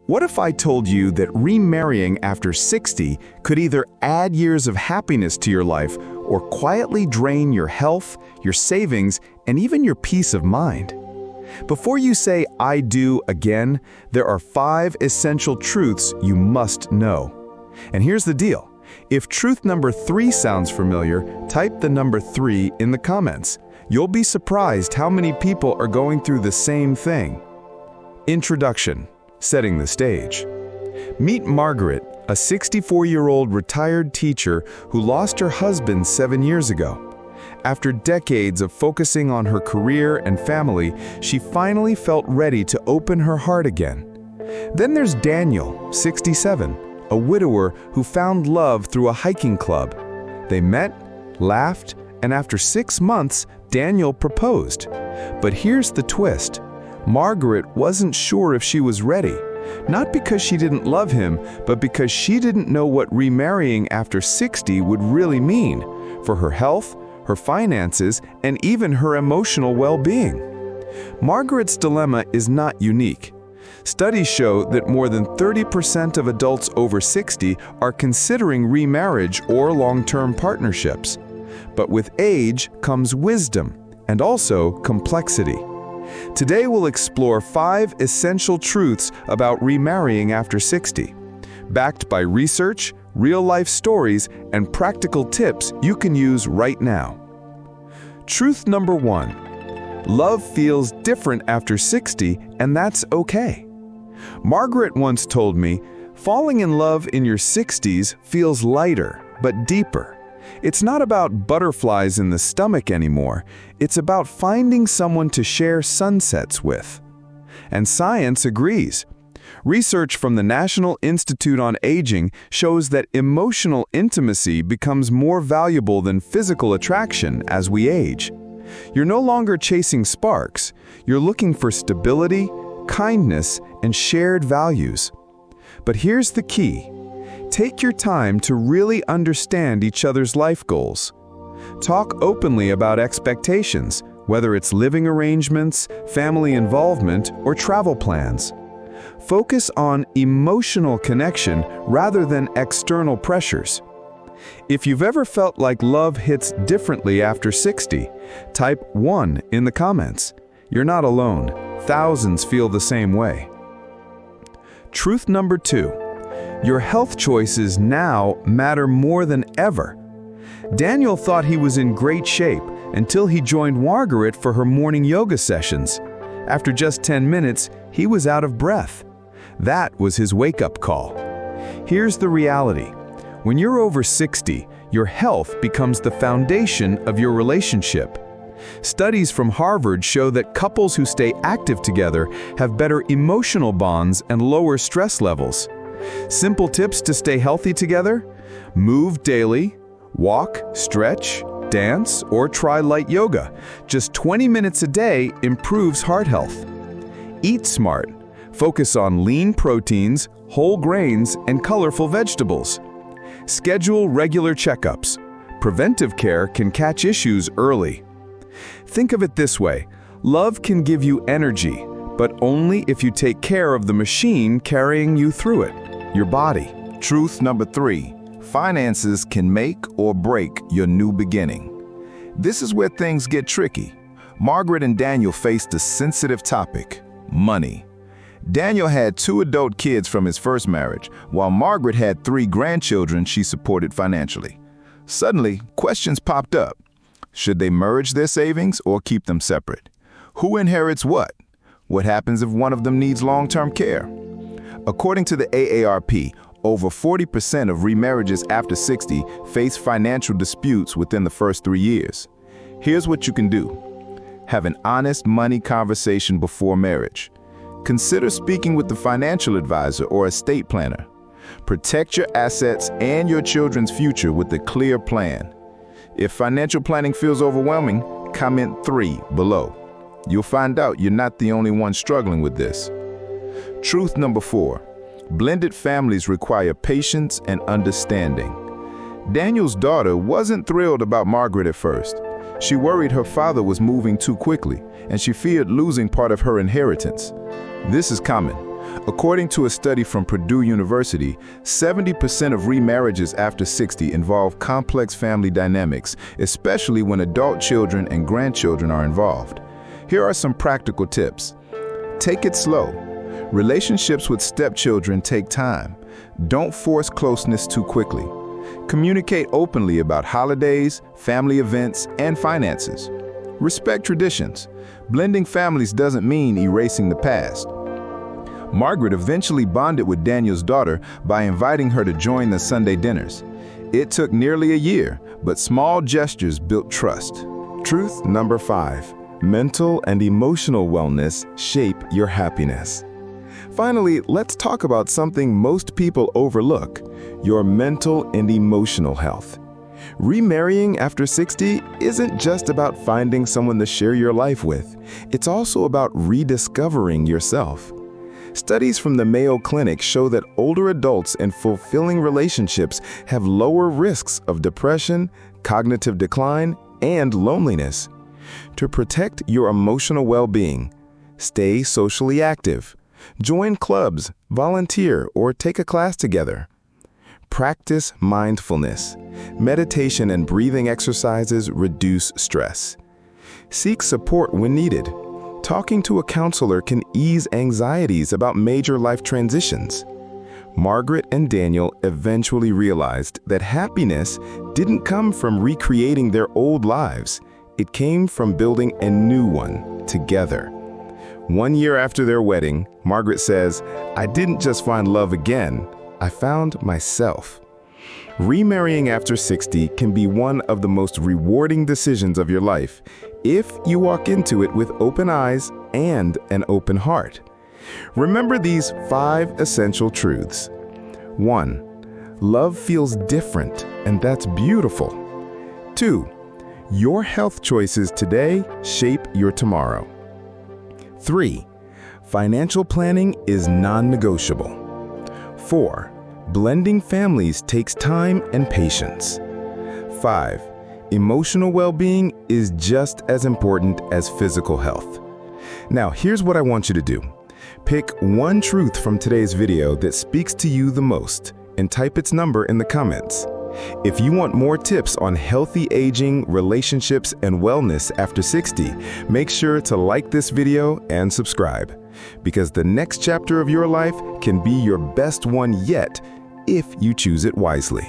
What if I told you that remarrying after 60 could either add years of happiness to your life or quietly drain your health, your savings, and even your peace of mind? Before you say "I do" again, there are 5 essential truths you must know. And here's the deal. If truth number 3 sounds familiar, type the number 3 in the comments. You'll be surprised how many people are going through the same thing. Introduction. Setting the stage. Meet Margaret, a 64-year-old retired teacher who lost her husband 7 years ago. After decades of focusing on her career and family, she finally felt ready to open her heart again. Then there's Daniel, 67, a widower who found love through a hiking club. They met, laughed, and after 6 months, Daniel proposed. But here's the twist. Margaret wasn't sure if she was ready, not because she didn't love him, but because she didn't know what remarrying after 60 would really mean for her health, her finances, and even her emotional well-being. Margaret's dilemma is not unique. Studies show that more than 30% of adults over 60 are considering remarriage or long-term partnerships. But with age comes wisdom and also complexity. Today we'll explore 5 essential truths about remarrying after 60, backed by research, real-life stories, and practical tips you can use right now. Truth number 1. Love feels different after 60, and that's okay. Margaret once told me, falling in love in your 60s feels lighter, but deeper. It's not about butterflies in the stomach anymore. It's about finding someone to share sunsets with. And science agrees. Research from the National Institute on Aging shows that emotional intimacy becomes more valuable than physical attraction as we age. You're no longer chasing sparks. You're looking for stability, kindness, and shared values. But here's the key. Take your time to really understand each other's life goals. Talk openly about expectations, whether it's living arrangements, family involvement, or travel plans. Focus on emotional connection rather than external pressures. If you've ever felt like love hits differently after 60, type 1 in the comments. You're not alone. Thousands feel the same way. Truth number 2. Your health choices now matter more than ever. Daniel thought he was in great shape until he joined Margaret for her morning yoga sessions. After just 10 minutes, he was out of breath. That was his wake-up call. Here's the reality. When you're over 60, your health becomes the foundation of your relationship. Studies from Harvard show that couples who stay active together have better emotional bonds and lower stress levels. Simple tips to stay healthy together? Move daily, walk, stretch, dance, or try light yoga. Just 20 minutes a day improves heart health. Eat smart. Focus on lean proteins, whole grains, and colorful vegetables. Schedule regular checkups. Preventive care can catch issues early. Think of it this way. Love can give you energy, but only if you take care of the machine carrying you through it, your body. Truth number 3. Finances can make or break your new beginning. This is where things get tricky. Margaret and Daniel faced a sensitive topic: money. Daniel had 2 adult kids from his first marriage, while Margaret had 3 grandchildren she supported financially. Suddenly, questions popped up. Should they merge their savings or keep them separate? Who inherits what? What happens if one of them needs long-term care? According to the AARP, over 40% of remarriages after 60 face financial disputes within the first 3 years. Here's what you can do. Have an honest money conversation before marriage. Consider speaking with the financial advisor or estate planner. Protect your assets and your children's future with a clear plan. If financial planning feels overwhelming, comment 3 below. You'll find out you're not the only one struggling with this. Truth number 4. Blended families require patience and understanding. Daniel's daughter wasn't thrilled about Margaret at first. She worried her father was moving too quickly, and she feared losing part of her inheritance. This is common. According to a study from Purdue University, 70% of remarriages after 60 involve complex family dynamics, especially when adult children and grandchildren are involved. Here are some practical tips. Take it slow. Relationships with stepchildren take time. Don't force closeness too quickly. Communicate openly about holidays, family events, and finances. Respect traditions. Blending families doesn't mean erasing the past. Margaret eventually bonded with Daniel's daughter by inviting her to join the Sunday dinners. It took nearly a year, but small gestures built trust. Truth number 5. Mental and emotional wellness shape your happiness. Finally, let's talk about something most people overlook: your mental and emotional health. Remarrying after 60 isn't just about finding someone to share your life with. It's also about rediscovering yourself. Studies from the Mayo Clinic show that older adults in fulfilling relationships have lower risks of depression, cognitive decline, and loneliness. To protect your emotional well-being, stay socially active. Join clubs, volunteer, or take a class together. Practice mindfulness. Meditation and breathing exercises reduce stress. Seek support when needed. Talking to a counselor can ease anxieties about major life transitions. Margaret and Daniel eventually realized that happiness didn't come from recreating their old lives. It came from building a new one together. 1 year after their wedding, Margaret says, "I didn't just find love again, I found myself." Remarrying after 60 can be one of the most rewarding decisions of your life if you walk into it with open eyes and an open heart. Remember these 5 essential truths. 1. Love feels different, and that's beautiful. 2. Your health choices today shape your tomorrow. 3. Financial planning is non-negotiable. 4. Blending families takes time and patience. 5. Emotional well-being is just as important as physical health. Now, here's what I want you to do. Pick one truth from today's video that speaks to you the most and type its number in the comments. If you want more tips on healthy aging, relationships, and wellness after 60, make sure to like this video and subscribe, because the next chapter of your life can be your best one yet if you choose it wisely.